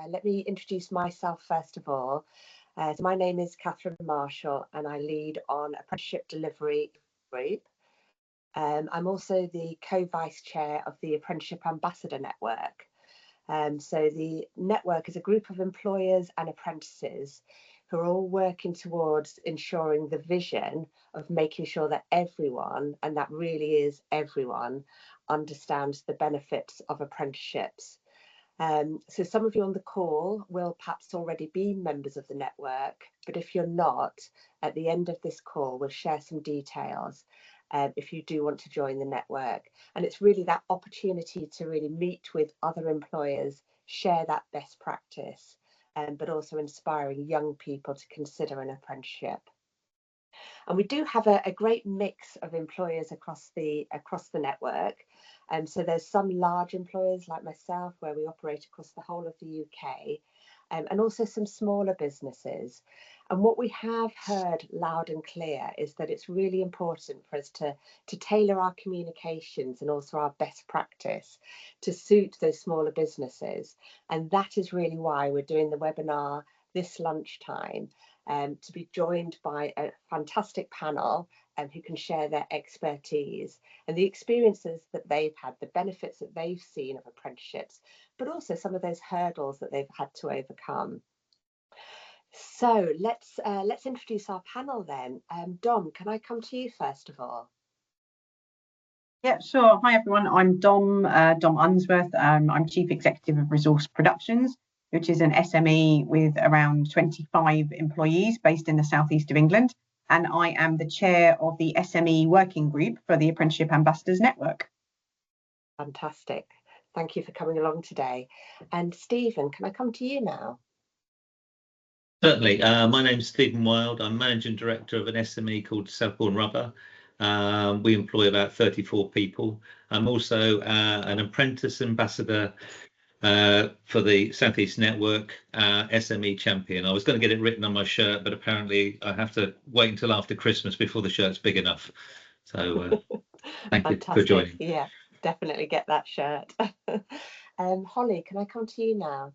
Let me introduce myself first of all. So my name is Catherine Marshall and I lead on Apprenticeship Delivery Group. I'm also the co-vice chair of the Apprenticeship Ambassador Network. So the network is a group of employers and apprentices who are all working towards ensuring the vision of making sure that everyone, and that really is everyone, understands the benefits of apprenticeships. So some of you on the call will perhaps already be members of the network, but if you're not, at the end of this call, we'll share some details if you do want to join the network. And it's really that opportunity to really meet with other employers, share that best practice, but also inspiring young people to consider an apprenticeship. And we do have a great mix of employers across the network. So there's some large employers like myself where we operate across the whole of the UK, and also some smaller businesses. And what we have heard loud and clear is that it's really important for us to tailor our communications and also our best practice to suit those smaller businesses. And that is really why we're doing the webinar this lunchtime, to be joined by a fantastic panel who can share their expertise and the experiences that they've had, the benefits that they've seen of apprenticeships, but also some of those hurdles that they've had to overcome. So let's introduce our panel then. Dom, can I come to you first of all? Yeah, sure. Hi everyone, I'm Dom Unsworth. I'm Chief Executive of Resource Productions, which is an SME with around 25 employees based in the southeast of England. And I am the chair of the SME working group for the Apprenticeship Ambassadors Network. Fantastic. Thank you for coming along today. And Stephen, can I come to you now? Certainly. My name's Stephen Wild. I'm Managing Director of an SME called Southbourne Rubber. We employ about 34 people. I'm also an Apprentice Ambassador for the Southeast Network, SME champion. I was going to get it written on my shirt, but apparently I have to wait until after Christmas before the shirt's big enough. So thank you for joining. Yeah, definitely get that shirt. Holly, can I come to you now?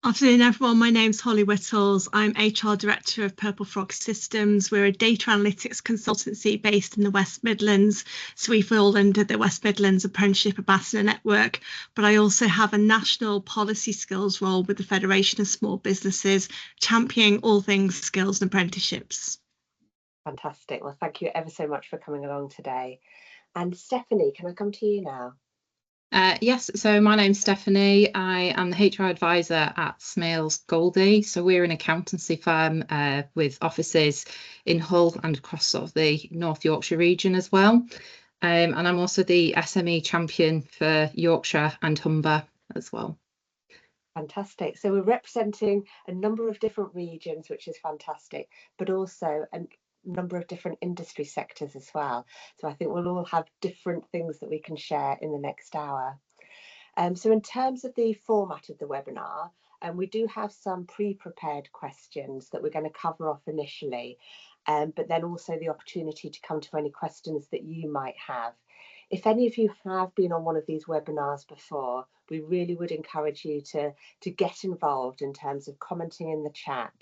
Afternoon, everyone. My name's Holly Whittles. I'm HR Director of Purple Frog Systems. We're a data analytics consultancy based in the West Midlands. So we fall under the West Midlands Apprenticeship Ambassador Network. But I also have a national policy skills role with the Federation of Small Businesses, championing all things skills and apprenticeships. Fantastic. Well, thank you ever so much for coming along today. And Stephanie, can I come to you now? Yes, so my name's Stephanie. I am the HR advisor at Smales Goldie. So we're an accountancy firm with offices in Hull and across sort of the North Yorkshire region as well. And I'm also the SME champion for Yorkshire and Humber as well. Fantastic. So we're representing a number of different regions, which is fantastic, but also a number of different industry sectors as well. So I think we'll all have different things that we can share in the next hour. So in terms of the format of the webinar, we do have some pre-prepared questions that we're going to cover off initially, but then also the opportunity to come to any questions that you might have. If any of you have been on one of these webinars before, we really would encourage you to get involved in terms of commenting in the chat.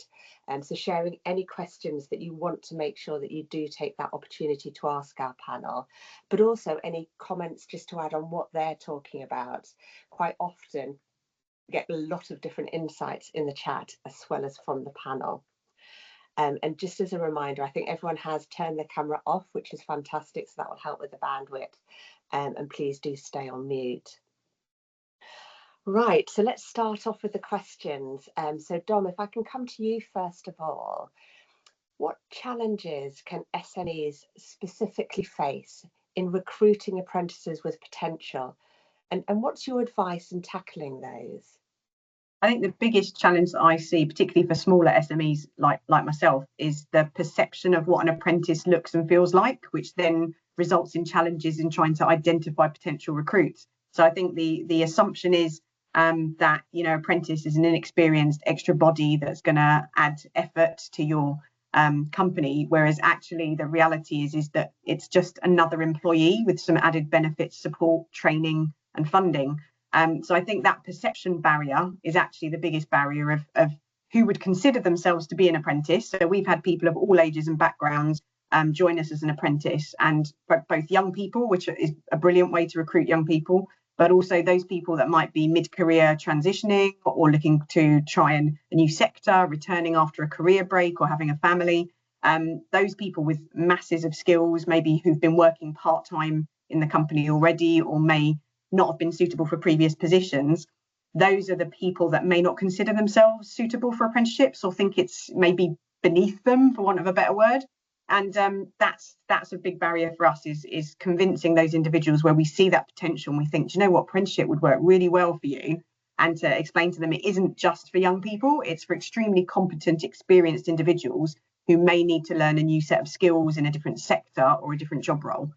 So sharing any questions that you want to make sure that you do take that opportunity to ask our panel, but also any comments just to add on what they're talking about. Quite often we get a lot of different insights in the chat as well as from the panel. And just as a reminder, I think everyone has turned their camera off, which is fantastic, so that will help with the bandwidth. And please do stay on mute. Right, so let's start off with the questions. So Dom, if I can come to you first of all, what challenges can SMEs specifically face in recruiting apprentices with potential? And what's your advice in tackling those? I think the biggest challenge that I see, particularly for smaller SMEs like myself, is the perception of what an apprentice looks and feels like, which then results in challenges in trying to identify potential recruits. So I think the assumption is that, you know, apprentice is an inexperienced extra body that's going to add effort to your company, whereas actually the reality is that it's just another employee with some added benefits, support, training and funding. So I think that perception barrier is actually the biggest barrier of who would consider themselves to be an apprentice. So we've had people of all ages and backgrounds join us as an apprentice, and both young people, which is a brilliant way to recruit young people, but also those people that might be mid-career transitioning or looking to try a new sector, returning after a career break or having a family. Those people with masses of skills, maybe who've been working part-time in the company already or may not have been suitable for previous positions, those are the people that may not consider themselves suitable for apprenticeships or think it's maybe beneath them, for want of a better word. And that's a big barrier for us, is convincing those individuals where we see that potential and we think, do you know what, apprenticeship would work really well for you, and to explain to them it isn't just for young people, it's for extremely competent, experienced individuals who may need to learn a new set of skills in a different sector or a different job role.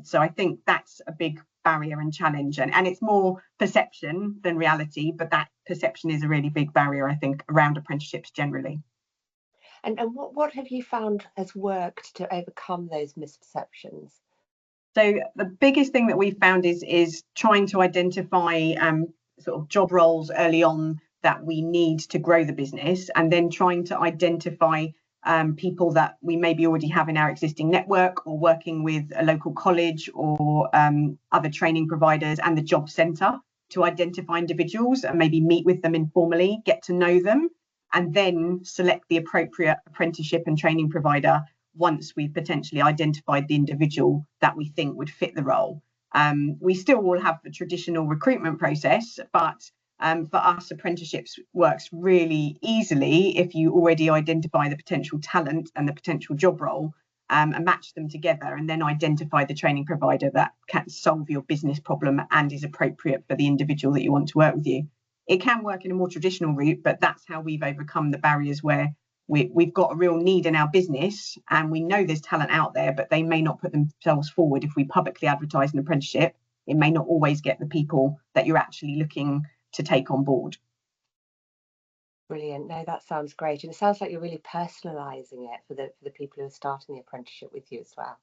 So I think that's a big barrier and challenge, and it's more perception than reality, but that perception is a really big barrier, I think, around apprenticeships generally. And what have you found has worked to overcome those misperceptions? So the biggest thing that we've found is trying to identify sort of job roles early on that we need to grow the business, and then trying to identify people that we maybe already have in our existing network, or working with a local college or other training providers and the job centre to identify individuals and maybe meet with them informally, get to know them, and then select the appropriate apprenticeship and training provider once we've potentially identified the individual that we think would fit the role. We still will have the traditional recruitment process, but for us, apprenticeships works really easily if you already identify the potential talent and the potential job role, and match them together, and then identify the training provider that can solve your business problem and is appropriate for the individual that you want to work with you. It can work in a more traditional route, but that's how we've overcome the barriers where we've got a real need in our business and we know there's talent out there, but they may not put themselves forward. If we publicly advertise an apprenticeship, it may not always get the people that you're actually looking to take on board. Brilliant. No, that sounds great. And it sounds like you're really personalising it for the people who are starting the apprenticeship with you as well,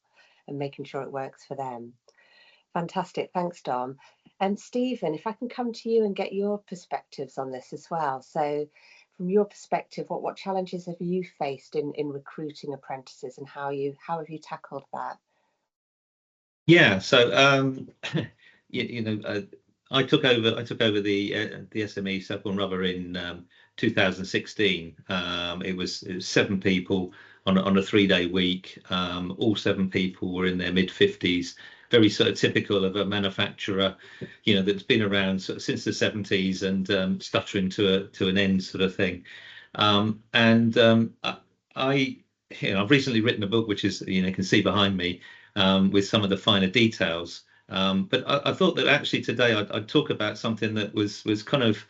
and making sure it works for them. Fantastic. Thanks, Dom. And Stephen, if I can come to you and get your perspectives on this as well. So from your perspective, what challenges have you faced in recruiting apprentices, and how have you tackled that? Yeah, so I took over the SME Self-Born Rubber in 2016. It was 7 people on a 3-day week. All 7 people were in their mid-50s, very sort of typical of a manufacturer, that's been around sort of since the 70s and stuttering to an end sort of thing. I've recently written a book, which is, you can see behind me, with some of the finer details. But I thought that actually today I'd talk about something that was kind of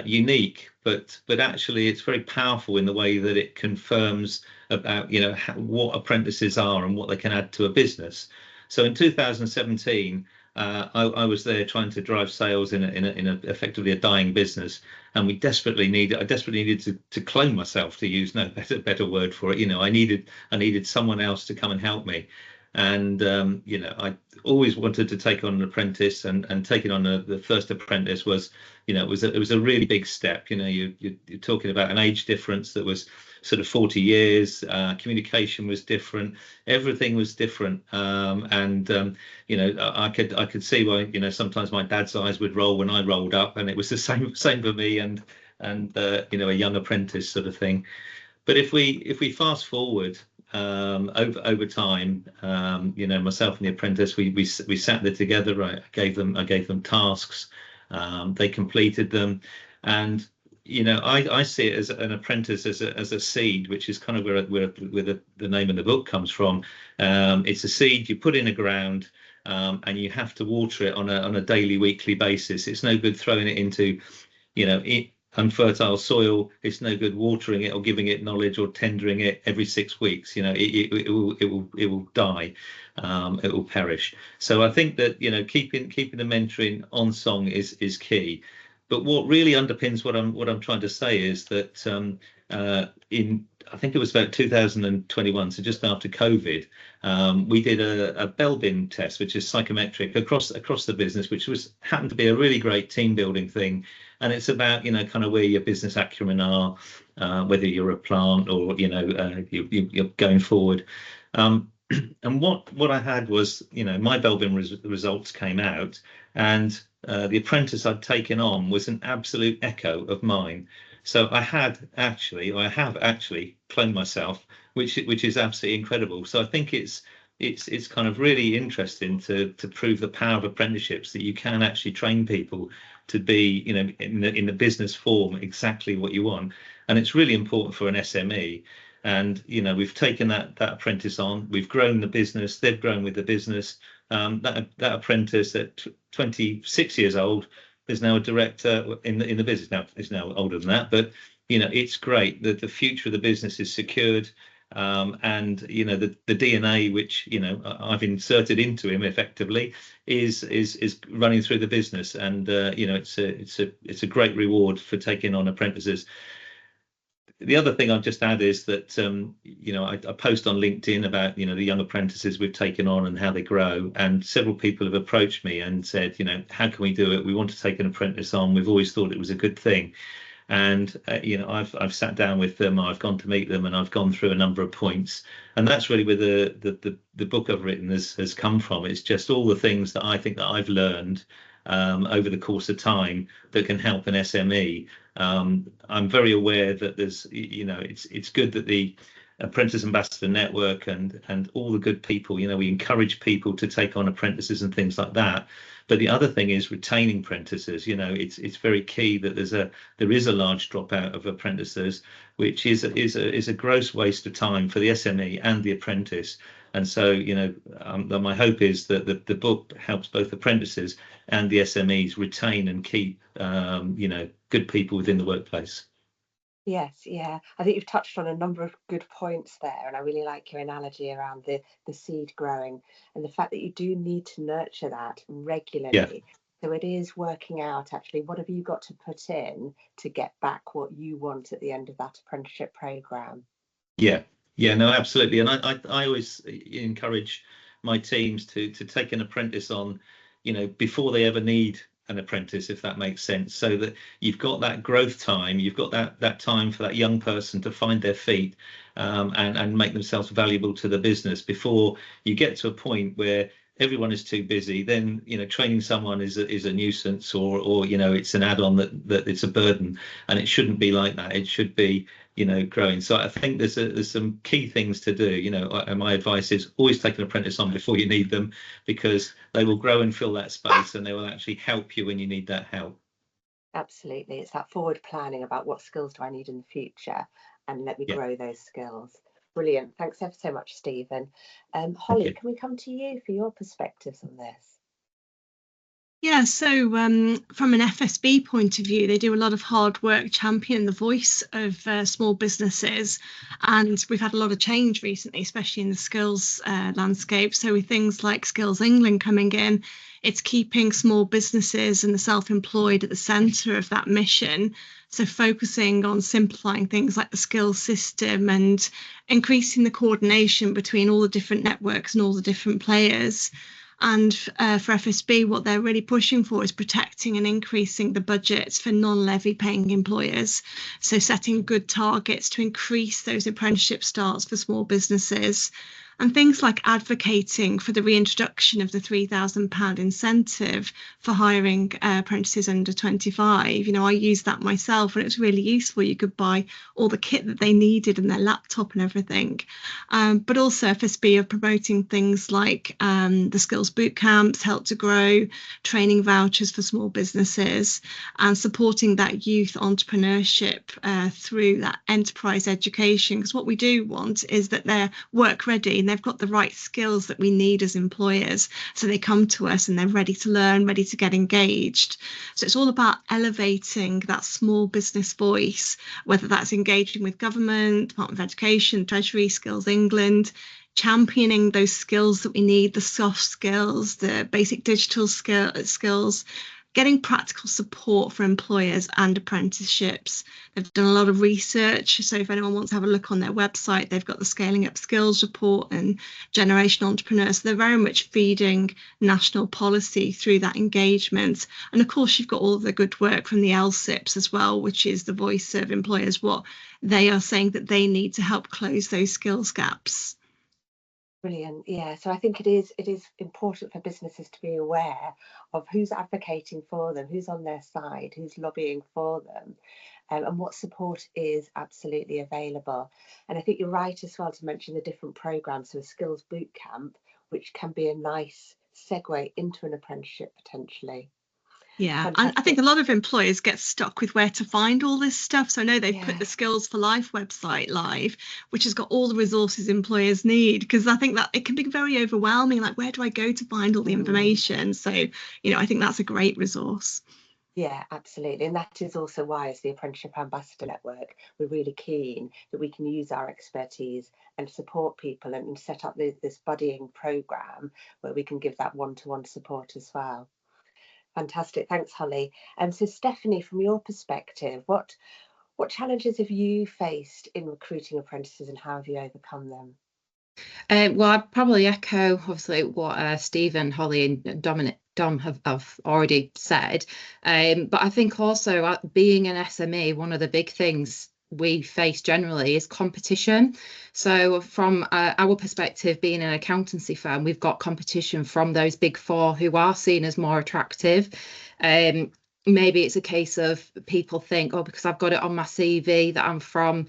unique, but actually it's very powerful in the way that it confirms about what apprentices are and what they can add to a business. So in 2017, I was there trying to drive sales in a effectively a dying business, and I desperately needed to clone myself, to use no better word for it. I needed someone else to come and help me. And I always wanted to take on an apprentice, and taking on the first apprentice was, it was a really big step. You're talking about an age difference that was sort of 40 years. Communication was different, everything was different, and I could see why sometimes my dad's eyes would roll when I rolled up, and it was the same for me and a young apprentice sort of thing. But if we fast forward over time, myself and the apprentice, we sat there together. I gave them tasks, they completed them, and I see it as an apprentice as a seed, which is kind of where the name of the book comes from. It's a seed you put in the ground, and you have to water it on a daily, weekly basis. It's no good throwing it into unfertile soil. It's no good watering it or giving it knowledge or tendering it every 6 weeks. It will die. It will perish. So I think that keeping the mentoring on song is key. But what really underpins what I'm trying to say is that I think it was about 2021, so just after COVID, we did a Belbin test, which is psychometric across the business, which happened to be a really great team building thing. And it's about, kind of where your business acumen are, whether you're a plant or, you're going forward. And what I had was, my Belbin results came out, and the apprentice I'd taken on was an absolute echo of mine. So I have actually cloned myself, which is absolutely incredible. So I think it's kind of really interesting to prove the power of apprenticeships, that you can actually train people to be, in the business form exactly what you want. And it's really important for an SME. And we've taken that apprentice on, we've grown the business, they've grown with the business. That apprentice at 26 years old is now a director in the business. Now is now older than that, but it's great that the future of the business is secured. And the DNA which I've inserted into him effectively is running through the business, and it's a great reward for taking on apprentices. The other thing I'll just add is that I post on LinkedIn about the young apprentices we've taken on and how they grow, and several people have approached me and said, how can we do it? We want to take an apprentice on. We've always thought it was a good thing. And I've sat down with them, I've gone to meet them, and I've gone through a number of points, and that's really where the book I've written has come from. It's just all the things that I think that I've learned over the course of time that can help an SME. I'm very aware that there's, it's good that the Apprentice Ambassador Network and all the good people, we encourage people to take on apprentices and things like that. But the other thing is retaining apprentices. It's very key that there is a large dropout of apprentices, which is a gross waste of time for the SME and the apprentice. And so, my hope is that the book helps both apprentices and the SMEs retain and keep, good people within the workplace. Yes, yeah. I think you've touched on a number of good points there, and I really like your analogy around the seed growing and the fact that you do need to nurture that regularly. Yeah. So it is working out actually what have you got to put in to get back what you want at the end of that apprenticeship program. Yeah, no, absolutely. And I always encourage my teams to take an apprentice on, before they ever need an apprentice, if that makes sense, so that you've got that growth time, you've got that time for that young person to find their feet, and make themselves valuable to the business before you get to a point where everyone is too busy. Then training someone is a nuisance, or it's an add-on that it's a burden, and it shouldn't be like that. It should be growing. So I think there's some key things to do. And my advice is always take an apprentice on before you need them, because they will grow and fill that space, and they will actually help you when you need that help. Absolutely. It's that forward planning about what skills do I need in the future, and let me grow those skills. Brilliant. Thanks ever so much, Stephen. Holly, can we come to you for your perspectives on this? Yeah, so from an FSB point of view, they do a lot of hard work championing the voice of small businesses, and we've had a lot of change recently, especially in the skills landscape. So with things like Skills England coming in, it's keeping small businesses and the self-employed at the centre of that mission. So focusing on simplifying things like the skills system and increasing the coordination between all the different networks and all the different players. And for FSB, what they're really pushing for is protecting and increasing the budgets for non-levy paying employers. So setting good targets to increase those apprenticeship starts for small businesses, and things like advocating for the reintroduction of the £3,000 incentive for hiring apprentices under 25. I used that myself, and it was really useful. You could buy all the kit that they needed and their laptop and everything. But also FSB are promoting things like the skills boot camps, Help to Grow, training vouchers for small businesses, and supporting that youth entrepreneurship through that enterprise education. Because what we do want is that they're work ready and they've got the right skills that we need as employers. So they come to us and they're ready to learn, ready to get engaged. So it's all about elevating that small business voice, whether that's engaging with government, Department of Education, Treasury, Skills England, championing those skills that we need, the soft skills, the basic digital skills, getting practical support for employers and apprenticeships. They've done a lot of research, so if anyone wants to have a look on their website, they've got the Scaling Up Skills report and Generation Entrepreneurs. So they're very much feeding national policy through that engagement. And of course, you've got all the good work from the LSIPs as well, which is the voice of employers, what they are saying that they need to help close those skills gaps. Brilliant. Yeah, so I think it is important for businesses to be aware of who's advocating for them, who's on their side, who's lobbying for them, and what support is absolutely available. And I think you're right as well to mention the different programs, so a skills boot camp, which can be a nice segue into an apprenticeship potentially. Yeah, Fantastic. and I think a lot of employers get stuck with where to find all this stuff. So I know they've put Yeah. the Skills for Life website live, which has got all the resources employers need, because I think that it can be very overwhelming. Like, where do I go to find all the information? So, you know, I think that's a great resource. Yeah, absolutely. And that is also why, as the Apprenticeship Ambassador Network, we're really keen that we can use our expertise and support people and set up this buddying programme where we can give that one-to-one support as well. Fantastic. Thanks, Holly. So Stephanie, from your perspective, what challenges have you faced in recruiting apprentices and how have you overcome them? Well, I'd probably echo obviously what Stephen, Holly and Dom have already said. But I think also being an SME, one of the big things we face generally is competition. So from our perspective, being an accountancy firm, we've got competition from those big four who are seen as more attractive. Maybe it's a case of people think, oh, because I've got it on my CV that I'm from,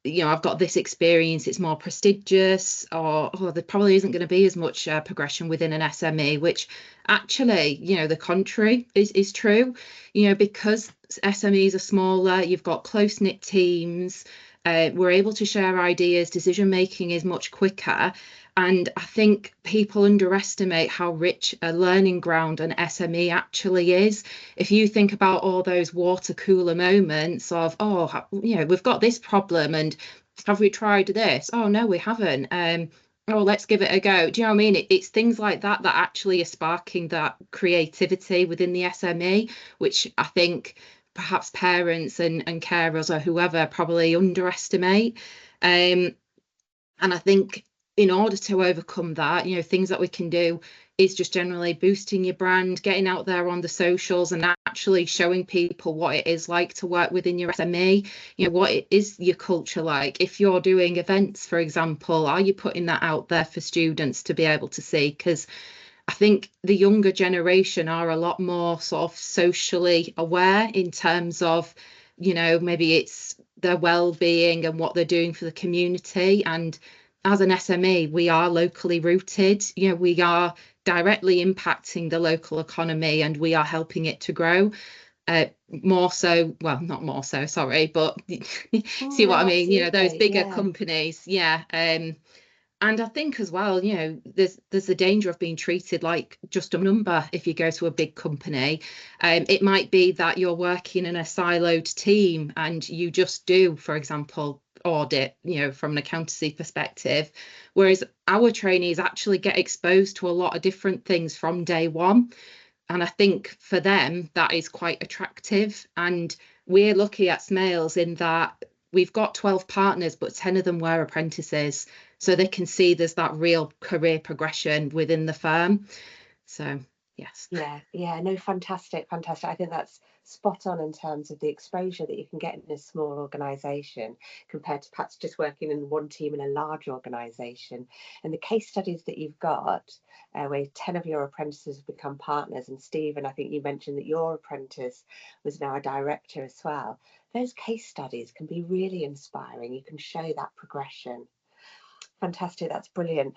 you know, I've got this experience, it's more prestigious, or oh, there probably isn't going to be as much progression within an SME, which actually, you know, the contrary is true. You know, because SMEs are smaller, you've got close-knit teams, we're able to share ideas, decision making is much quicker. And I think people underestimate how rich a learning ground an SME actually is. If you think about all those water cooler moments of, oh, you know, we've got this problem and have we tried this? Oh, no, we haven't. Oh, let's give it a go. Do you know what I mean? It's things like that that actually are sparking that creativity within the SME, which I think perhaps parents and carers or whoever probably underestimate. And I think in order to overcome that, you know, things that we can do is just generally boosting your brand, getting out there on the socials and actually showing people what it is like to work within your SME, you know, what it is your culture like. If you're doing events, for example, are you putting that out there for students to be able to see? Because I think the younger generation are a lot more sort of socially aware in terms of, you know, maybe it's their well-being and what they're doing for the community. And as an SME, we are locally rooted, you know, we are directly impacting the local economy and we are helping it to grow. More so, well, not more so, sorry, but see what I mean? You know, those bigger companies, yeah. And I think as well, you know, there's the danger of being treated like just a number if you go to a big company. It might be that you're working in a siloed team and you just do, for example, audit, you know, from an accountancy perspective, whereas our trainees actually get exposed to a lot of different things from day one. And I think for them, that is quite attractive. And we're lucky at Smales in that we've got 12 partners, but 10 of them were apprentices. So they can see there's that real career progression within the firm. So, yes. Yeah, no, fantastic. I think that's spot on in terms of the exposure that you can get in a small organisation compared to perhaps just working in one team in a large organisation. And the case studies that you've got, where 10 of your apprentices have become partners, and Stephen, I think you mentioned that your apprentice was now a director as well. Those case studies can be really inspiring. You can show that progression. Fantastic, that's brilliant.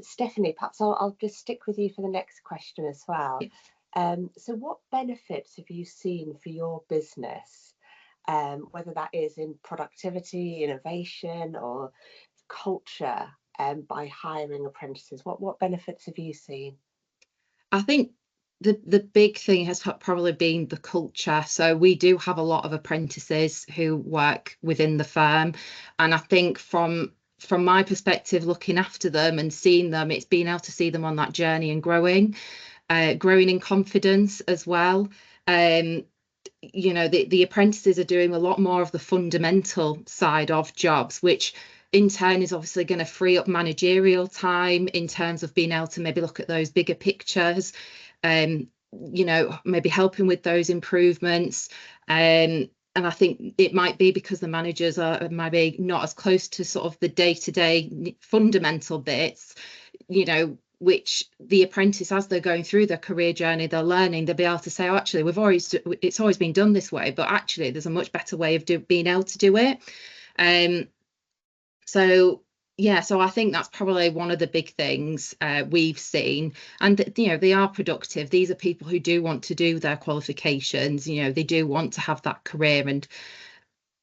Stephanie, perhaps I'll just stick with you for the next question as well. So what benefits have you seen for your business, whether that is in productivity, innovation or culture, by hiring apprentices? What benefits have you seen? I think the big thing has probably been the culture. So we do have a lot of apprentices who work within the firm. And I think from my perspective, looking after them and seeing them, it's being able to see them on that journey and growing in confidence as well. You know, the apprentices are doing a lot more of the fundamental side of jobs, which in turn is obviously going to free up managerial time in terms of being able to maybe look at those bigger pictures, you know, maybe helping with those improvements. And I think it might be because the managers are maybe not as close to sort of the day-to-day fundamental bits, you know, which the apprentice, as they're going through their career journey, they're learning, they'll be able to say, oh, actually, it's always been done this way, but actually there's a much better way of being able to do it. So yeah, so I think that's probably one of the big things we've seen. And you know, they are productive. These are people who do want to do their qualifications, you know, they do want to have that career. And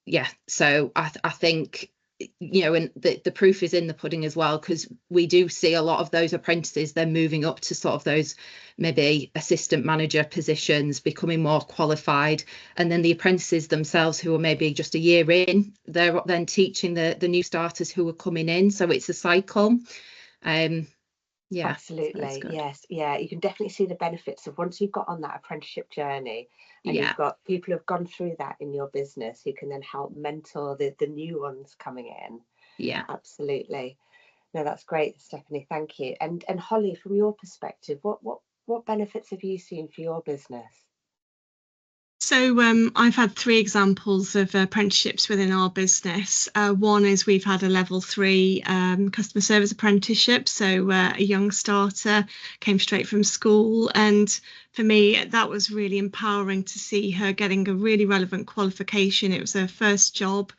yeah, so I think, you know, and the proof is in the pudding as well, because we do see a lot of those apprentices, they're moving up to sort of those maybe assistant manager positions, becoming more qualified, and then the apprentices themselves who are maybe just a year in, they're then teaching the new starters who are coming in, so it's a cycle. Yeah, absolutely. Yes, yeah, you can definitely see the benefits of once you've got on that apprenticeship journey, and you've got people who've gone through that in your business who can then help mentor the new ones coming in. Yeah, absolutely. No, that's great, Stephanie, thank you. And Holly, from your perspective, what benefits have you seen for your business? So I've had 3 examples of apprenticeships within our business. One is we've had a level 3 customer service apprenticeship. So a young starter came straight from school, and for me that was really empowering to see her getting a really relevant qualification. It was her first job.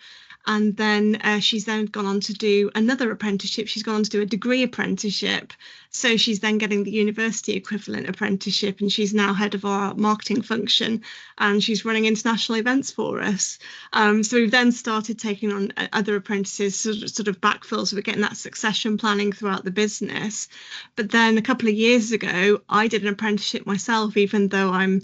And then she's then gone on to do another apprenticeship. She's gone on to do a degree apprenticeship. So she's then getting the university equivalent apprenticeship, and she's now head of our marketing function, and she's running international events for us. So we've then started taking on other apprentices, sort of backfill, so we're getting that succession planning throughout the business. But then a couple of years ago, I did an apprenticeship myself, even though I'm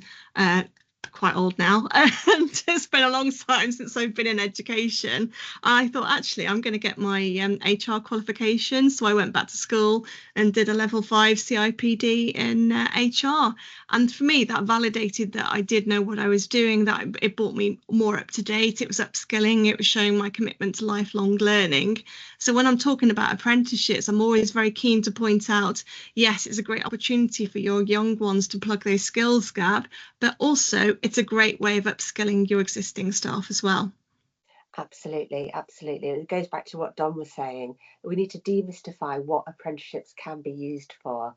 quite old now, and it's been a long time since I've been in education. I thought, actually, I'm going to get my HR qualification, so I went back to school and did a level 5 CIPD in HR. And for me, that validated that I did know what I was doing, that it brought me more up to date. It was upskilling, it was showing my commitment to lifelong learning. So when I'm talking about apprenticeships, I'm always very keen to point out, yes, it's a great opportunity for your young ones to plug those skills gap, but also it's a great way of upskilling your existing staff as well. Absolutely, absolutely. It goes back to what Don was saying. We need to demystify what apprenticeships can be used for.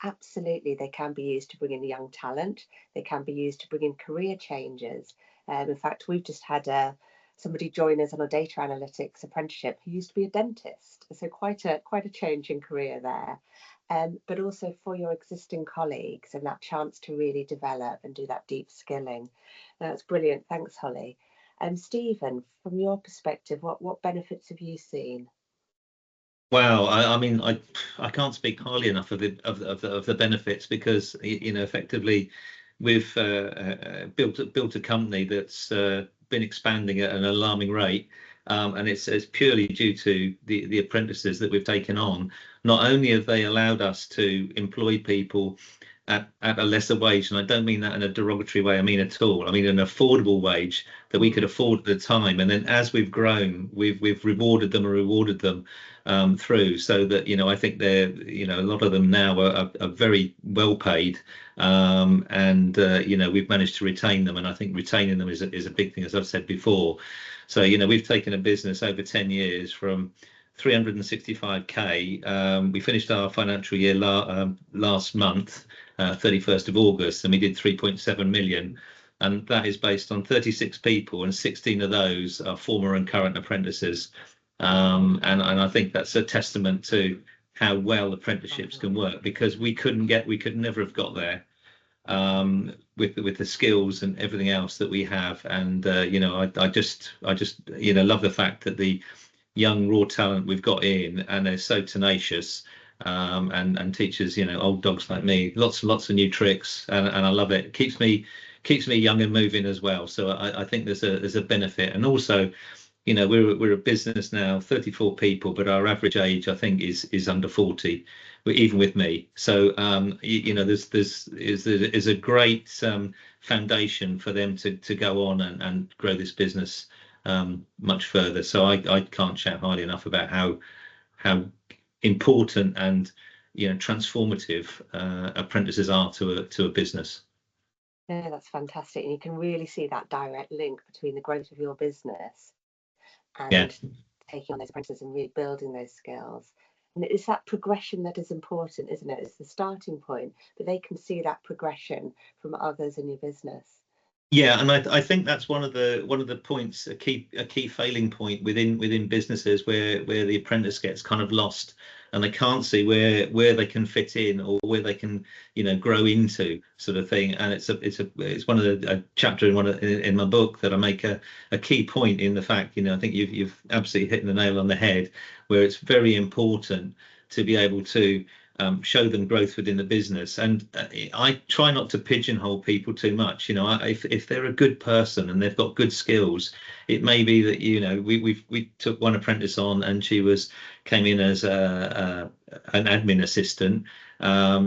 Absolutely, they can be used to bring in young talent. They can be used to bring in career changes. In fact, we've just had somebody join us on a data analytics apprenticeship who used to be a dentist. So quite a change in career there. But also for your existing colleagues, and that chance to really develop and do that deep skilling. That's brilliant. Thanks, Holly. Stephen, from your perspective, what benefits have you seen? Wow, I mean, I can't speak highly enough of the benefits, because you know, effectively we've built a company that's been expanding at an alarming rate, and it's purely due to the apprentices that we've taken on. Not only have they allowed us to employ people at a lesser wage, and I don't mean that in a derogatory way, I mean at all, I mean an affordable wage that we could afford at the time, and then as we've grown, we've rewarded them through, so that, you know, I think they're, you know, a lot of them now are very well paid, and you know, we've managed to retain them, and I think retaining them is a big thing, as I've said before. So, you know, we've taken a business over 10 years from 365k. We finished our financial year last month, 31st of August, and we did 3.7 million. And that is based on 36 people, and 16 of those are former and current apprentices. And I think that's a testament to how well apprenticeships can work, because we could never have got there with the skills and everything else that we have. And you know, I just you know, love the fact that the young raw talent we've got in, and they're so tenacious, and teachers, you know, old dogs like me, lots of new tricks, and I love it. Keeps me young and moving as well. So I think there's a benefit. And also, you know, we're a business now, 34 people, but our average age, I think, is under 40, even with me. So you know, there's a great foundation for them to go on and grow this business much further. So I can't shout highly enough about how important and, you know, transformative apprentices are to a business. Yeah, that's fantastic. And you can really see that direct link between the growth of your business and taking on those apprentices and rebuilding those skills. And it's that progression that is important, isn't it? It's the starting point, but they can see that progression from others in your business. Yeah, and I think that's one of the points, a key failing point within businesses where the apprentice gets kind of lost, and they can't see where they can fit in or where they can, you know, grow into, sort of thing. And it's one of a chapter in my book that I make a key point in the fact, you know, I think you've absolutely hit the nail on the head, where it's very important to be able to show them growth within the business. And I try not to pigeonhole people too much. You know, if they're a good person and they've got good skills, it may be that, you know, we took one apprentice on, and she came in as an admin assistant.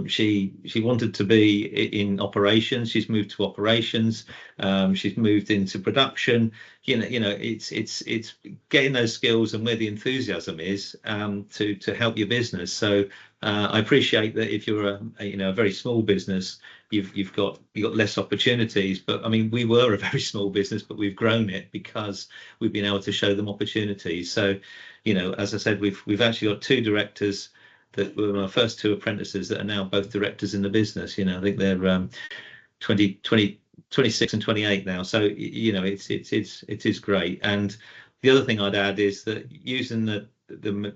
She wanted to be in operations. She's moved to operations. She's moved into production. You know, it's getting those skills and where the enthusiasm is to help your business. So I appreciate that if you're a very small business, you've got less opportunities. But I mean, we were a very small business, but we've grown it because we've been able to show them opportunities. So, you know, as I said, we've actually got 2 directors that were my first 2 apprentices that are now both directors in the business. You know, I think they're 26 and 28 now. So, you know, it is great. And the other thing I'd add is that using the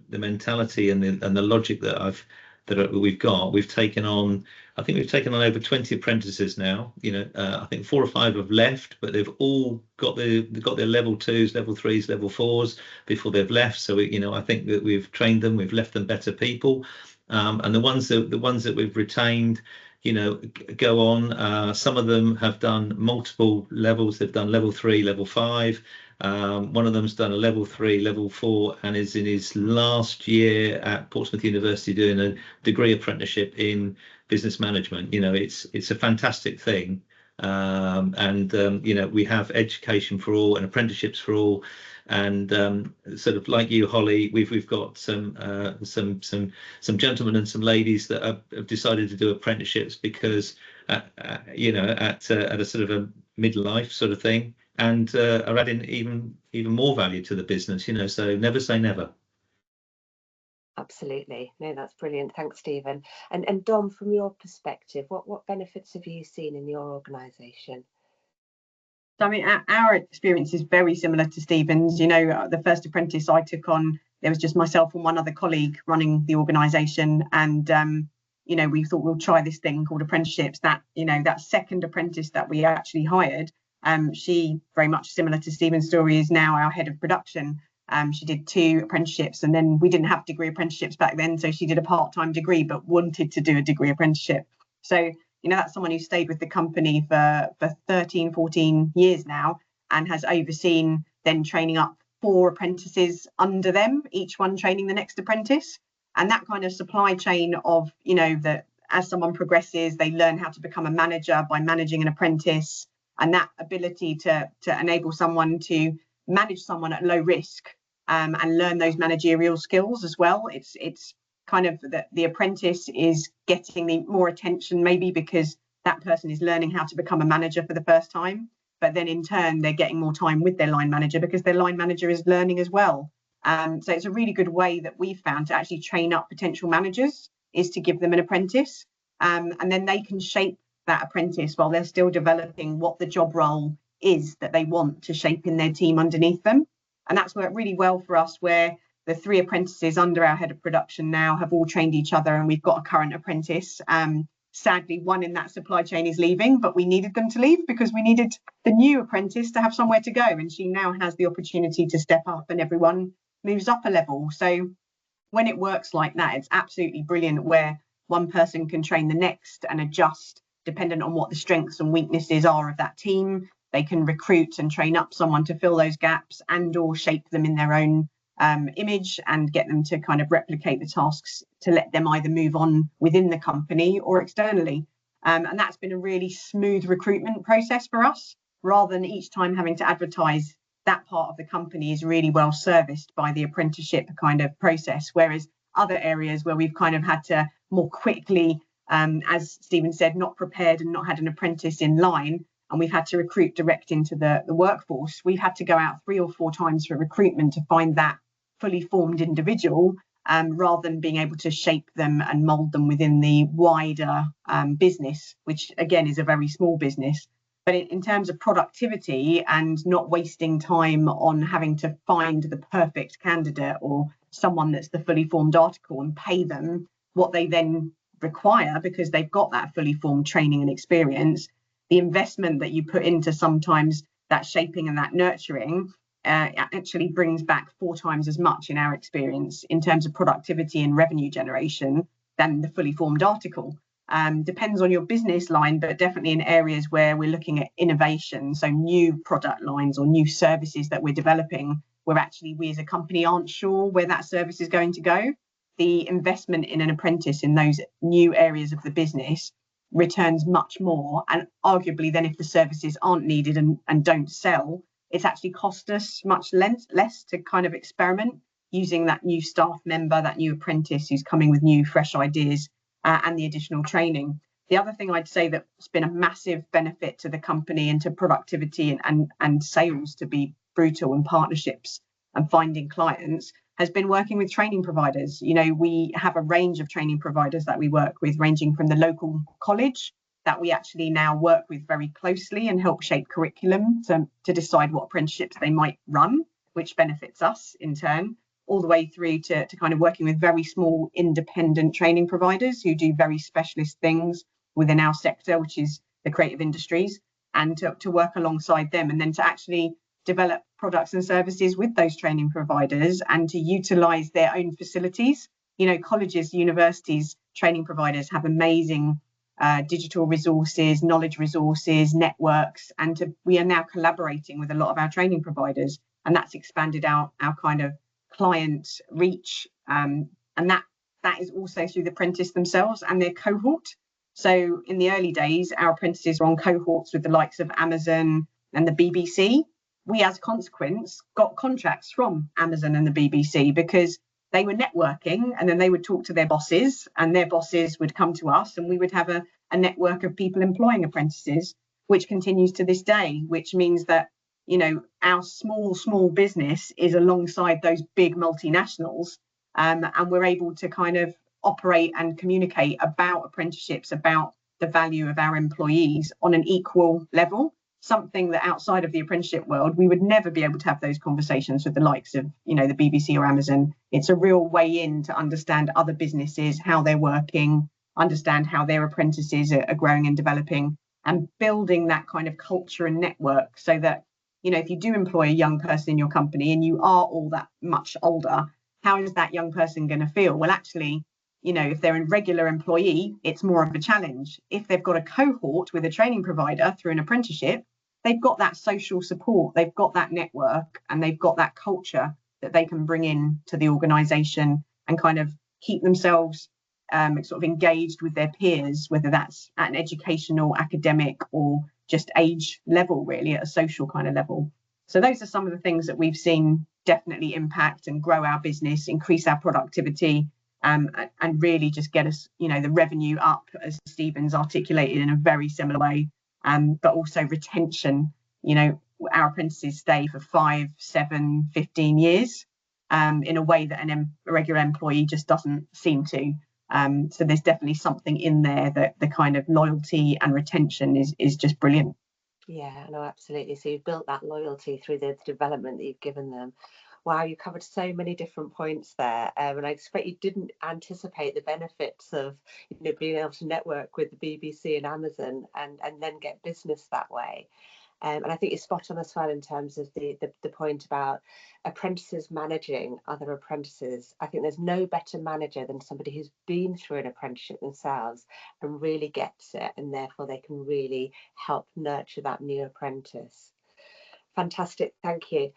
mentality and the logic that we've got, we've taken on over 20 apprentices now. You know, I think 4 or 5 have left, but they've all got their level 2s, level 3s, level 4s before they've left. So you know, I think that we've trained them, we've left them better people, and the ones that we've retained, you know, go on. Some of them have done multiple levels. They've done level 3, level 5. One of them's done a level 3, level 4, and is in his last year at Portsmouth University doing a degree apprenticeship in business management. You know, it's a fantastic thing. You know, we have education for all and apprenticeships for all. And sort of like you, Holly, we've got some gentlemen and some ladies that have decided to do apprenticeships because you know, at a sort of a midlife sort of thing, and are adding even more value to the business. You know, so never say never. Absolutely. No, that's brilliant. Thanks, Stephen. And Dom, from your perspective, what benefits have you seen in your organisation? So, I mean, our experience is very similar to Stephen's. You know, the first apprentice I took on, there was just myself and one other colleague running the organisation. And, you know, we thought we'll try this thing called apprenticeships. That, you know, that second apprentice that we actually hired, she, very much similar to Stephen's story, is now our head of production. She did 2 apprenticeships, and then we didn't have degree apprenticeships back then. So she did a part-time degree, but wanted to do a degree apprenticeship. So, you know, that's someone who stayed with the company for 13, 14 years now, and has overseen then training up 4 apprentices under them, each one training the next apprentice. And that kind of supply chain of, you know, that as someone progresses, they learn how to become a manager by managing an apprentice, and that ability to enable someone to manage someone at low risk and learn those managerial skills as well. It's kind of the apprentice is getting the more attention, maybe because that person is learning how to become a manager for the first time, but then in turn they're getting more time with their line manager because their line manager is learning as well. So it's a really good way that we've found to actually train up potential managers, is to give them an apprentice, and then they can shape that apprentice while they're still developing what the job role is that they want to shape in their team underneath them. And that's worked really well for us, where the 3 apprentices under our head of production now have all trained each other, and we've got a current apprentice. Sadly, one in that supply chain is leaving, but we needed them to leave because we needed the new apprentice to have somewhere to go. And she now has the opportunity to step up, and everyone moves up a level. So when it works like that, it's absolutely brilliant, where one person can train the next and adjust dependent on what the strengths and weaknesses are of that team. they can recruit and train up someone to fill those gaps and or shape them in their own image and get them to kind of replicate the tasks to let them either move on within the company or externally. And that's been a really smooth recruitment process for us, rather than each time having to advertise. That part of the company is really well serviced by the apprenticeship kind of process, whereas other areas where we've kind of had to more quickly, as Stephen said, not prepared and not had an apprentice in line, and we've had to recruit direct into the workforce, we've had to go out 3 or 4 times for recruitment to find that fully formed individual, rather than being able to shape them and mould them within the wider business, which again is a very small business. But in terms of productivity and not wasting time on having to find the perfect candidate or someone that's the fully formed article and pay them what they then require because they've got that fully formed training and experience, the investment that you put into sometimes that shaping and that nurturing actually brings back 4 times as much in our experience in terms of productivity and revenue generation than the fully formed article. Depends on your business line, but definitely in areas where we're looking at innovation, so new product lines or new services that we're developing, where actually we as a company aren't sure where that service is going to go. The investment in an apprentice in those new areas of the business returns much more, and arguably then if the services aren't needed and don't sell, it's actually cost us much less to kind of experiment using that new staff member, that new apprentice who's coming with new fresh ideas and the additional training. The other thing I'd say that's been a massive benefit to the company and to productivity and sales, to be brutal, and partnerships and finding clients, has been working with training providers. You know, we have a range of training providers that we work with, ranging from the local college that we actually now work with very closely and help shape curriculum to decide what apprenticeships they might run, which benefits us in turn, all the way through to kind of working with very small independent training providers who do very specialist things within our sector, which is the creative industries, and to work alongside them, and then to actually develop products and services with those training providers and to utilize their own facilities. You know, colleges, universities, training providers have amazing digital resources, knowledge resources, networks, and we are now collaborating with a lot of our training providers, and that's expanded our kind of client reach, and that is also through the apprentice themselves and their cohort. So in the early days, our apprentices were on cohorts with the likes of Amazon and the BBC. We, as a consequence, got contracts from Amazon and the BBC because they were networking, and then they would talk to their bosses, and their bosses would come to us, and we would have a network of people employing apprentices, which continues to this day, which means that, you know, our small business is alongside those big multinationals, and we're able to kind of operate and communicate about apprenticeships, about the value of our employees on an equal level. Something that outside of the apprenticeship world, we would never be able to have those conversations with the likes of, you know, the BBC or Amazon. It's a real way in to understand other businesses, how they're working, understand how their apprentices are growing and developing, and building that kind of culture and network so that, you know, if you do employ a young person in your company and you are all that much older, how is that young person going to feel? Well, actually, you know, if they're a regular employee, it's more of a challenge. If they've got a cohort with a training provider through an apprenticeship, they've got that social support, they've got that network, and they've got that culture that they can bring in to the organisation and kind of keep themselves sort of engaged with their peers, whether that's at an educational, academic, or just age level, really, at a social kind of level. So those are some of the things that we've seen definitely impact and grow our business, increase our productivity, and really just get us, you know, the revenue up, as Stephen's articulated in a very similar way, but also retention. You know, our apprentices stay for 5, 7, 15 years in a way that a regular employee just doesn't seem to. So there's definitely something in there that the kind of loyalty and retention is just brilliant. Yeah, no, absolutely. So you've built that loyalty through the development that you've given them. Wow, you covered so many different points there, and I expect you didn't anticipate the benefits of, you know, being able to network with the BBC and Amazon and then get business that way. And I think you're spot on as well in terms of the point about apprentices managing other apprentices. I think there's no better manager than somebody who's been through an apprenticeship themselves and really gets it, and therefore they can really help nurture that new apprentice. Fantastic, thank you.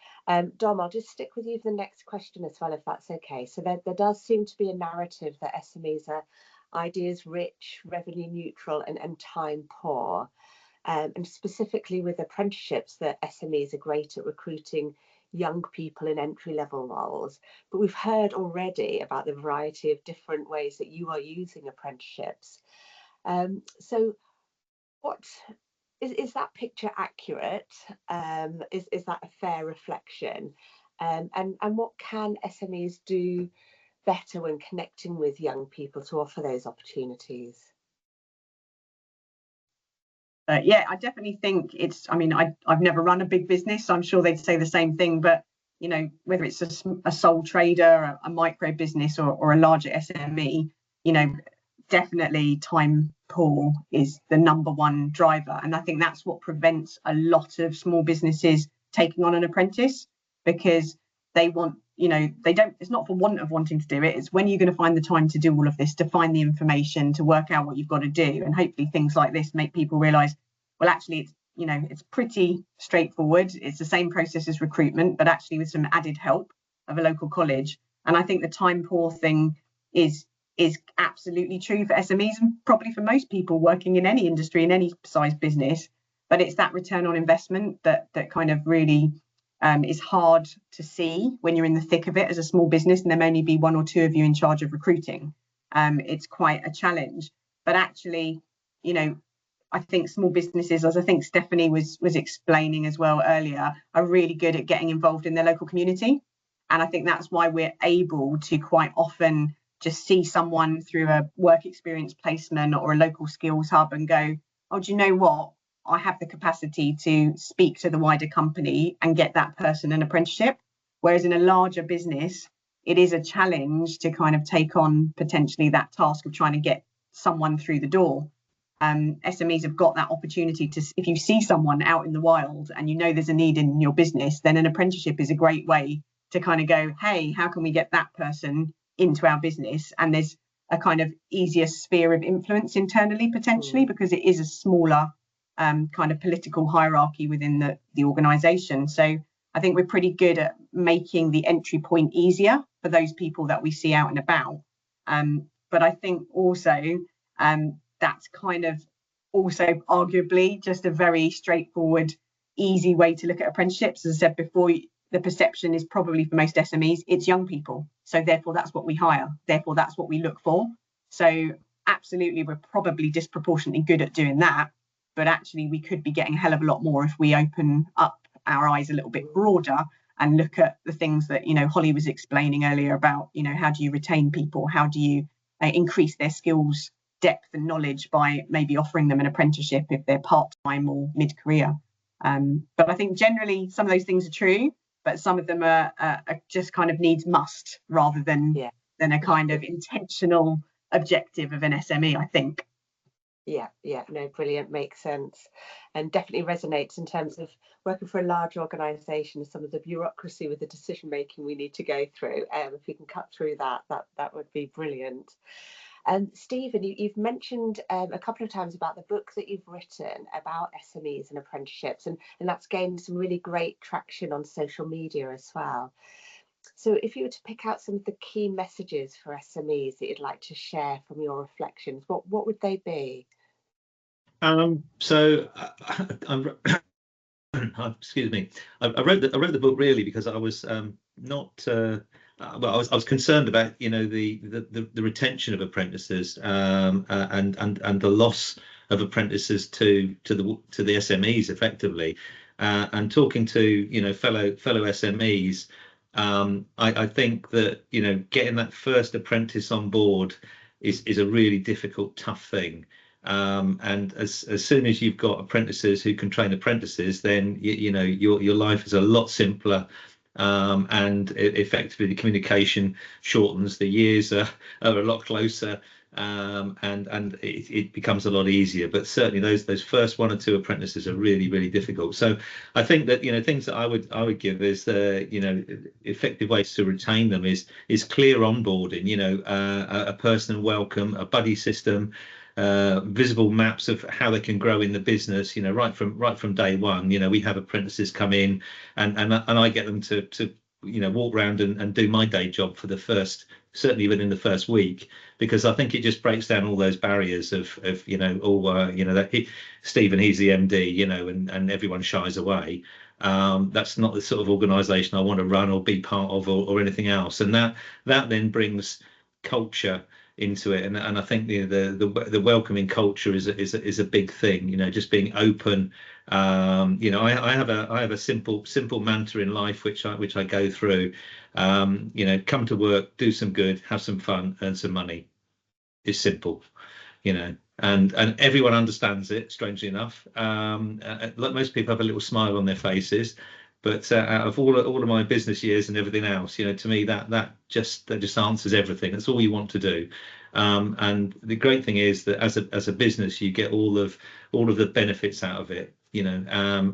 Dom, I'll just stick with you for the next question as well, if that's okay. So there does seem to be a narrative that SMEs are ideas rich, revenue neutral, and time poor. And specifically with apprenticeships, that SMEs are great at recruiting young people in entry-level roles. But we've heard already about the variety of different ways that you are using apprenticeships. So what is that picture accurate? Is that a fair reflection? And what can SMEs do better when connecting with young people to offer those opportunities? Yeah, I definitely think it's, I mean, I've never run a big business, so I'm sure they'd say the same thing, but you know, whether it's a sole trader, a micro business, or a larger SME, you know, definitely time poor is the #1 driver. And I think that's what prevents a lot of small businesses taking on an apprentice, because they want, you know, they don't, it's not for want of wanting to do it, it's when you're going to find the time to do all of this, to find the information, to work out what you've got to do. And hopefully things like this make people realize, well, actually, it's, you know, it's pretty straightforward. It's the same process as recruitment, but actually with some added help of a local college. And I think the time poor thing is absolutely true for SMEs and probably for most people working in any industry, in any size business. But it's that return on investment that kind of really is hard to see when you're in the thick of it as a small business, and there may only be 1 or 2 of you in charge of recruiting. It's quite a challenge. But actually, you know, I think small businesses, as I think Stephanie was explaining as well earlier, are really good at getting involved in their local community. And I think that's why we're able to quite often just see someone through a work experience placement or a local skills hub and go, oh, do you know what? I have the capacity to speak to the wider company and get that person an apprenticeship. Whereas in a larger business, it is a challenge to kind of take on potentially that task of trying to get someone through the door. SMEs have got that opportunity to, if you see someone out in the wild and you know there's a need in your business, then an apprenticeship is a great way to kind of go, hey, how can we get that person into our business? And there's a kind of easier sphere of influence internally, potentially, because it is a smaller kind of political hierarchy within the organisation. So I think we're pretty good at making the entry point easier for those people that we see out and about. But I think also that's kind of also arguably just a very straightforward, easy way to look at apprenticeships. As I said before, the perception is probably for most SMEs, it's young people. So therefore, that's what we hire. Therefore, that's what we look for. So absolutely, we're probably disproportionately good at doing that. But actually, we could be getting a hell of a lot more if we open up our eyes a little bit broader and look at the things that, you know, Holly was explaining earlier about, you know, how do you retain people? How do you increase their skills depth and knowledge by maybe offering them an apprenticeship if they're part-time or mid-career. But I think generally some of those things are true, but some of them are just kind of needs must rather than a kind of intentional objective of an SME, I think. Yeah, no, brilliant, makes sense, and definitely resonates in terms of working for a large organisation, some of the bureaucracy with the decision making we need to go through. If we can cut through that would be brilliant. Stephen, you've mentioned a couple of times about the book that you've written about SMEs and apprenticeships, and that's gained some really great traction on social media as well. So if you were to pick out some of the key messages for SMEs that you'd like to share from your reflections, what would they be? Excuse me. I wrote the book really because I was not. Well, I was concerned about, you know, the retention of apprentices and the loss of apprentices to the SMEs effectively, and talking to, you know, fellow SMEs. I think that, you know, getting that first apprentice on board is a really difficult, tough thing. And as soon as you've got apprentices who can train apprentices, then you know your life is a lot simpler, and effectively the communication shortens. The years are a lot closer, and it becomes a lot easier. But certainly those first 1 or 2 apprentices are really difficult. So I think that, you know, things that I would give is you know, effective ways to retain them is clear onboarding, you know, a personal welcome, a buddy system, visible maps of how they can grow in the business, you know, right from day one. You know, we have apprentices come in and I get them to you know, walk around and do my day job for the first, certainly within the first week, because I think it just breaks down all those barriers of you know, you know, that Stephen, he's the MD, you know, and everyone shies away. That's not the sort of organisation I want to run or be part of or anything else. And that then brings culture into it, and I think the welcoming culture is a big thing. You know, just being open. You know, I have a simple mantra in life which I go through. You know, come to work, do some good, have some fun, earn some money. It's simple, you know, and everyone understands it, strangely enough. Like most people have a little smile on their faces, but out of all of my business years and everything else, you know, to me that just answers everything. That's all you want to do. And the great thing is that as a business, you get all of the benefits out of it, you know.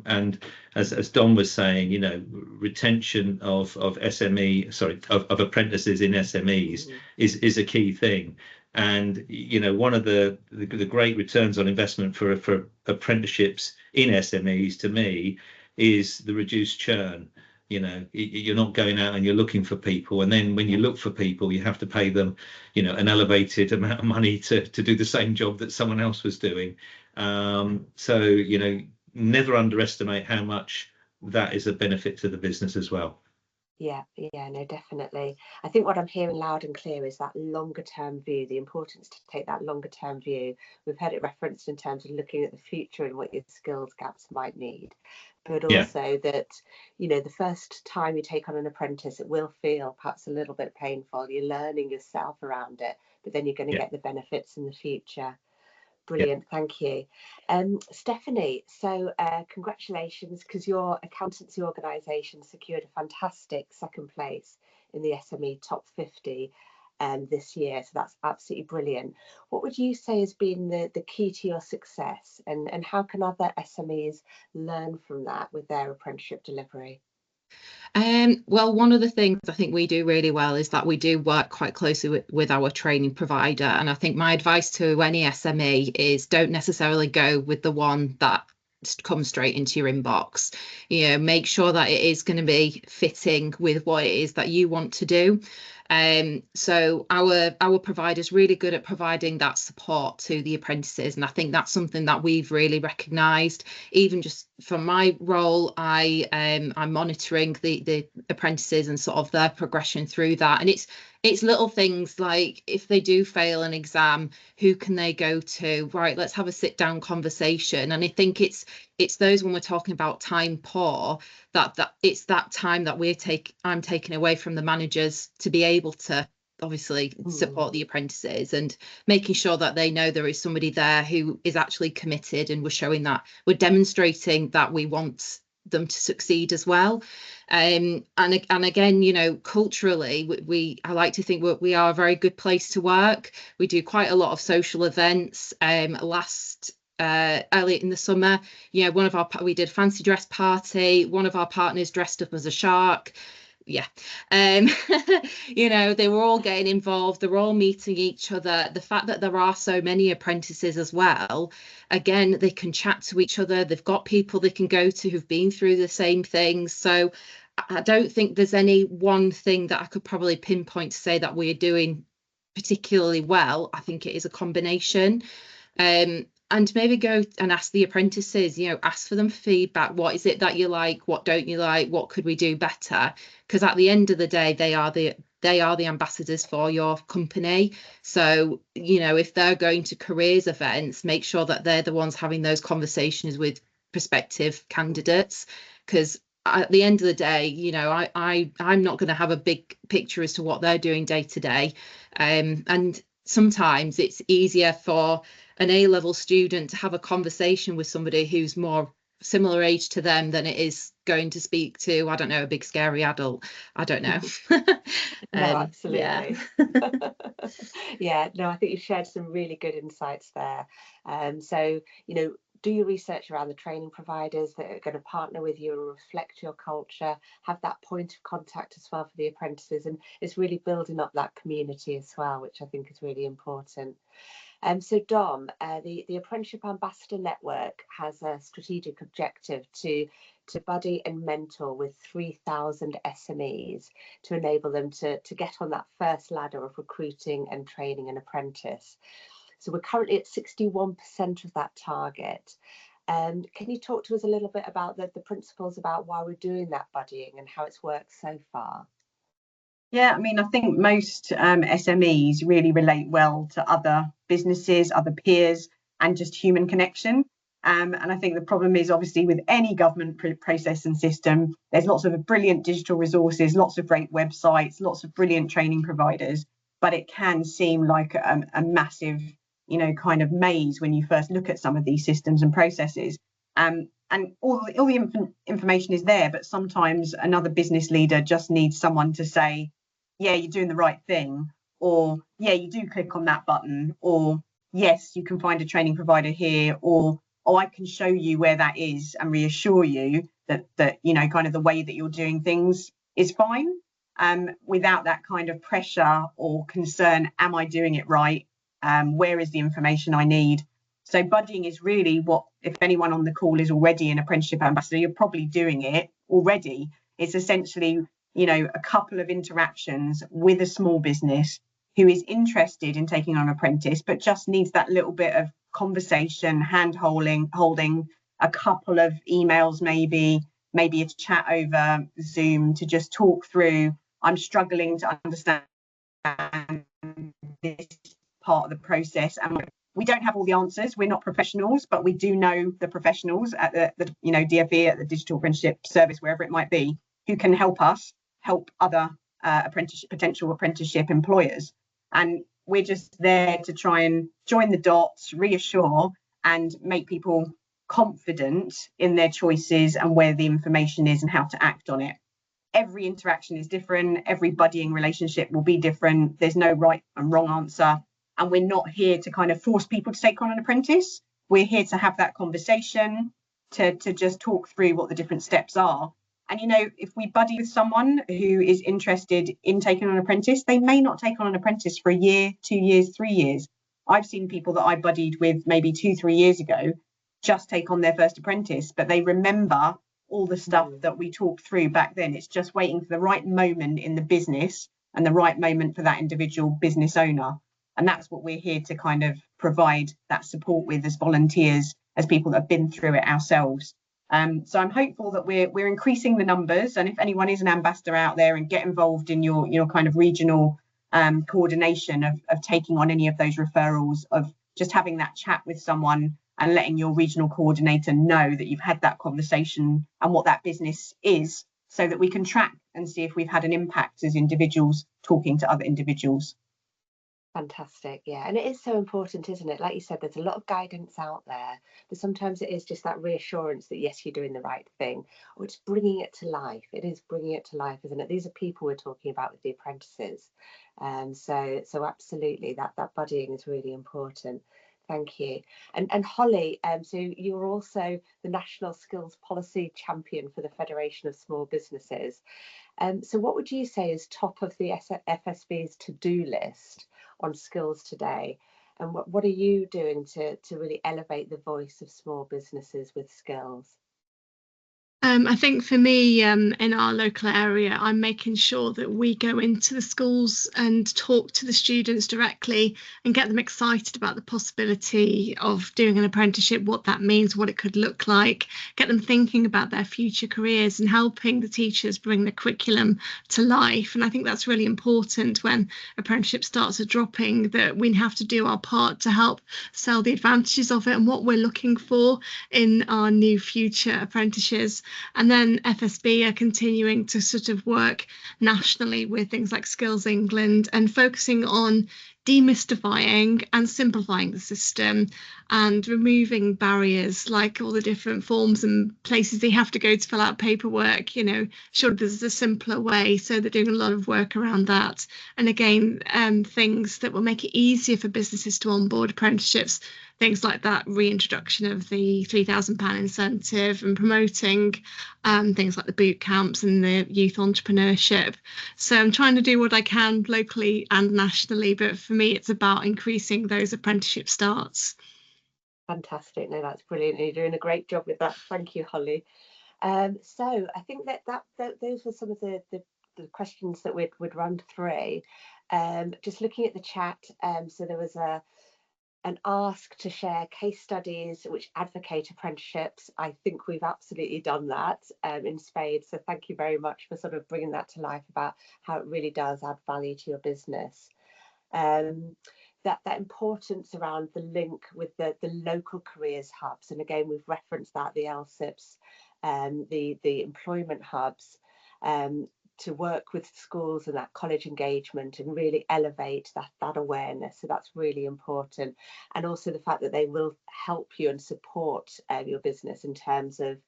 And as Don was saying, you know, retention of apprentices in SMEs is a key thing. And you know, one of the great returns on investment for apprenticeships in SMEs, to me, is the reduced churn. You know, you're not going out and you're looking for people, and then when you look for people, you have to pay them, you know, an elevated amount of money to do the same job that someone else was doing. So you know, never underestimate how much that is a benefit to the business as well. Yeah, no, definitely. I think what I'm hearing loud and clear is that longer term view, the importance to take that longer term view. We've heard it referenced in terms of looking at the future and what your skills gaps might need, but also that, you know, the first time you take on an apprentice, it will feel perhaps a little bit painful. You're learning yourself around it, but then you're going to get the benefits in the future. Brilliant, thank you. Stephanie, so congratulations, because your accountancy organisation secured a fantastic 2nd place in the SME Top 50 this year, so that's absolutely brilliant. What would you say has been the key to your success, and how can other SMEs learn from that with their apprenticeship delivery? Well, one of the things I think we do really well is that we do work quite closely with our training provider. And I think my advice to any SME is don't necessarily go with the one that comes straight into your inbox. You know, make sure that it is going to be fitting with what it is that you want to do. So our provider is really good at providing that support to the apprentices, and I think that's something that we've really recognised. Even just from my role, I'm monitoring the apprentices and sort of their progression through that, and it's little things like if they do fail an exam, who can they go to? Right, let's have a sit down conversation. And I think it's those, when we're talking about time poor, that it's that time that I'm taking away from the managers to be able to obviously support the apprentices, and making sure that they know there is somebody there who is actually committed, and we're demonstrating that we want them to succeed as well. And again, you know, culturally, I like to think we are a very good place to work. We do quite a lot of social events. Early in the summer, you know, we did a fancy dress party. One of our partners dressed up as a shark. You know, they were all getting involved, they're all meeting each other. The fact that there are so many apprentices as well, again, they can chat to each other, they've got people they can go to who've been through the same things. So I don't think there's any one thing that I could probably pinpoint to say that we're doing particularly well. I think it is a combination. And maybe go and ask the apprentices, you know, ask for them feedback. What is it that you like? What don't you like? What could we do better? Because at the end of the day, they are the ambassadors for your company. So, you know, if they're going to careers events, make sure that they're the ones having those conversations with prospective candidates. Because at the end of the day, you know, I'm not going to have a big picture as to what they're doing day to day. And sometimes it's easier for an A-level student to have a conversation with somebody who's more similar age to them than it is going to speak to, I don't know, a big scary adult. I don't know. No, absolutely. Yeah. Yeah, no, I think you've shared some really good insights there. So, do your research around the training providers that are going to partner with you and reflect your culture, have that point of contact as well for the apprentices, and it's really building up that community as well, which I think is really important. So Dom, the Apprenticeship Ambassador Network has a strategic objective to buddy and mentor with 3,000 SMEs to enable them to get on that first ladder of recruiting and training an apprentice. So we're currently at 61% of that target. Can you talk to us a little bit about the principles about why we're doing that buddying and how it's worked so far? Yeah, I mean, I think most SMEs really relate well to other businesses, other peers, and just human connection. And I think the problem is obviously with any government process and system, there's lots of brilliant digital resources, lots of great websites, lots of brilliant training providers, but it can seem like a massive, kind of maze when you first look at some of these systems and processes. And all the information is there, but sometimes another business leader just needs someone to say, yeah, you're doing the right thing, or yeah, you do click on that button, or yes, you can find a training provider here, or oh, I can show you where that is and reassure you that kind of the way that you're doing things is fine, without that kind of pressure or concern. Am I doing it right? Where is the information I need? So buddying is really what, if anyone on the call is already an apprenticeship ambassador, you're probably doing it already. It's essentially a couple of interactions with a small business who is interested in taking on an apprentice, but just needs that little bit of conversation, hand-holding, a couple of emails, maybe a chat over Zoom to just talk through, I'm struggling to understand this part of the process. And we don't have all the answers. We're not professionals, but we do know the professionals at the DFE, at the Digital Apprenticeship Service, wherever it might be, who can help us help other potential apprenticeship employers. And we're just there to try and join the dots, reassure, and make people confident in their choices and where the information is and how to act on it. Every interaction is different. Every buddying relationship will be different. There's no right and wrong answer. And we're not here to kind of force people to take on an apprentice. We're here to have that conversation, to just talk through what the different steps are. And, if we buddy with someone who is interested in taking on an apprentice, they may not take on an apprentice for a year, 2 years, 3 years. I've seen people that I buddied with maybe 2-3 years ago just take on their first apprentice, but they remember all the stuff that we talked through back then. It's just waiting for the right moment in the business and the right moment for that individual business owner. And that's what we're here to kind of provide that support with as volunteers, as people that have been through it ourselves. So I'm hopeful that we're increasing the numbers, and if anyone is an ambassador out there and get involved in your kind of regional coordination of taking on any of those referrals, of just having that chat with someone and letting your regional coordinator know that you've had that conversation and what that business is, so that we can track and see if we've had an impact as individuals talking to other individuals. Fantastic. Yeah, and it is so important, isn't it? Like you said, there's a lot of guidance out there, but sometimes it is just that reassurance that yes, you're doing the right thing, or it's bringing it to life. It is bringing it to life, isn't it? These are people we're talking about with the apprentices. So absolutely, that buddying is really important. Thank you. And Holly, so you're also the National Skills Policy Champion for the Federation of Small Businesses. So what would you say is top of the FSB's to-do list on skills today, and what are you doing to really elevate the voice of small businesses with skills? I think for me, in our local area, I'm making sure that we go into the schools and talk to the students directly and get them excited about the possibility of doing an apprenticeship, what that means, what it could look like, get them thinking about their future careers and helping the teachers bring the curriculum to life. And I think that's really important when apprenticeship starts dropping, that we have to do our part to help sell the advantages of it and what we're looking for in our new future apprentices. And then FSB are continuing to sort of work nationally with things like Skills England and focusing on demystifying and simplifying the system and removing barriers like all the different forms and places they have to go to fill out paperwork. Sure, there's a simpler way, so they're doing a lot of work around that. And again, things that will make it easier for businesses to onboard apprenticeships, things like that reintroduction of the £3,000 incentive and promoting things like the boot camps and the youth entrepreneurship. So I'm trying to do what I can locally and nationally, but for me it's about increasing those apprenticeship starts. Fantastic. No, that's brilliant. You're doing a great job with that. Thank you, Holly. So I think that those were some of the questions that we'd run through. Just looking at the chat, so there was an ask to share case studies which advocate apprenticeships. I think we've absolutely done that in spades. So thank you very much for sort of bringing that to life about how it really does add value to your business. That importance around the link with the local careers hubs, and again we've referenced that, the LSIPs, the employment hubs, to work with schools and that college engagement and really elevate that awareness. So that's really important. And also the fact that they will help you and support your business in terms of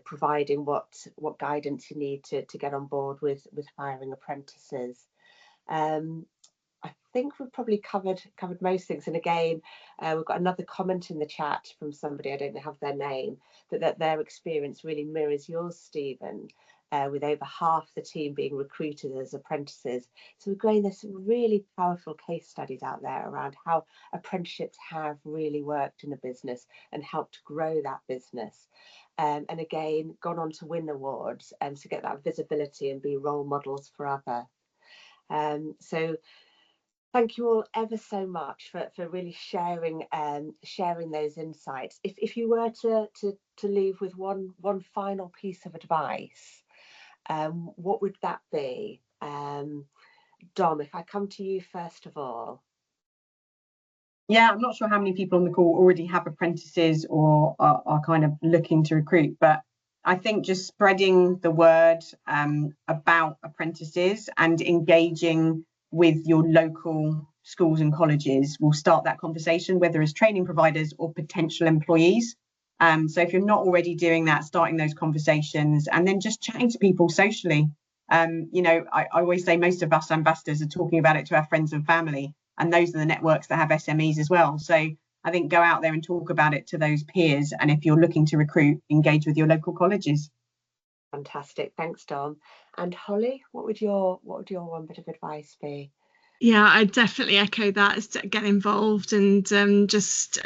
providing what guidance you need to get on board with hiring apprentices. I think we've probably covered most things. And again, we've got another comment in the chat from somebody, I don't have their name, that their experience really mirrors yours, Stephen, with over half the team being recruited as apprentices. So again, there's some really powerful case studies out there around how apprenticeships have really worked in a business and helped grow that business. And again, gone on to win awards and to get that visibility and be role models for others. So thank you all ever so much for really sharing those insights. If you were to leave with one final piece of advice, what would that be? Dom, if I come to you first of all. Yeah, I'm not sure how many people on the call already have apprentices or are kind of looking to recruit, but I think just spreading the word about apprentices and engaging with your local schools and colleges will start that conversation, whether as training providers or potential employees. So if you're not already doing that, starting those conversations and then just chatting to people socially. I always say most of us ambassadors are talking about it to our friends and family, and those are the networks that have SMEs as well. So I think go out there and talk about it to those peers. And if you're looking to recruit, engage with your local colleges. Fantastic. Thanks, Dom. And Holly, what would your one bit of advice be? Yeah, I definitely echo that, is to get involved and just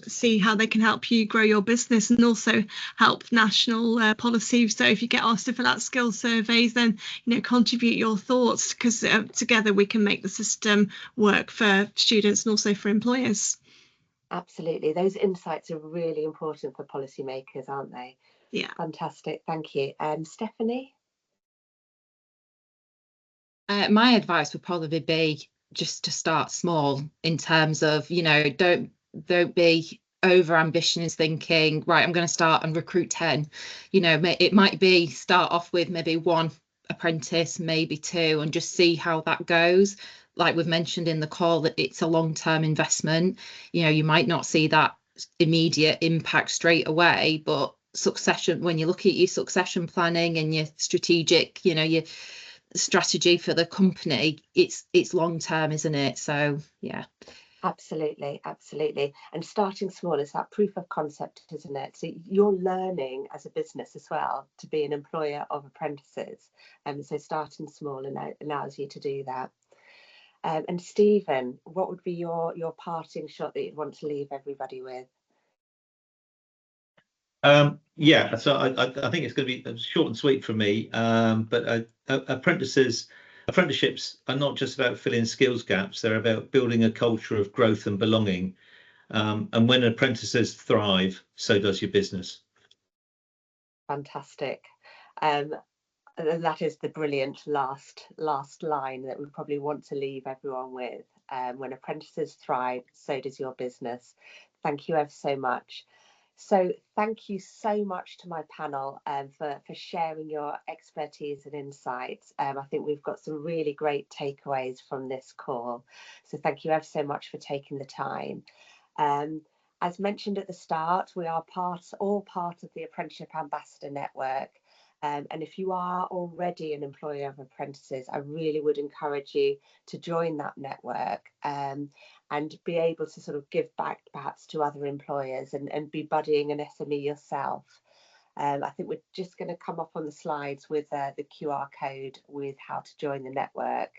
see how they can help you grow your business and also help national policy. So if you get asked to fill out skills surveys, then contribute your thoughts, because together we can make the system work for students and also for employers. Absolutely. Those insights are really important for policymakers, aren't they? Yeah. Fantastic. Thank you. Stephanie? My advice would probably be just to start small in terms of, don't be over ambitious thinking, right, I'm going to start and recruit 10. It might be start off with maybe one apprentice, maybe two, and just see how that goes. Like we've mentioned in the call, that it's a long-term investment. You might not see that immediate impact straight away, but succession, when you look at your succession planning and your strategic, your strategy for the company, it's long term, isn't it? So yeah. Absolutely. And starting small is that proof of concept, isn't it? So you're learning as a business as well to be an employer of apprentices, so starting small allows you to do that. And Stephen, what would be your parting shot that you'd want to leave everybody with? Yeah, so I think it's going to be short and sweet for me, but apprenticeships are not just about filling skills gaps, they're about building a culture of growth and belonging. And when apprentices thrive, so does your business. Fantastic. And that is the brilliant last line that we probably want to leave everyone with. When apprentices thrive, so does your business. Thank you ever so much. So thank you so much to my panel for sharing your expertise and insights. I think we've got some really great takeaways from this call. So thank you ever so much for taking the time. As mentioned at the start, we are all part of the Apprenticeship Ambassador Network. And if you are already an employer of apprentices, I really would encourage you to join that network and be able to sort of give back perhaps to other employers and be buddying an SME yourself. I think we're just going to come up on the slides with the QR code with how to join the network.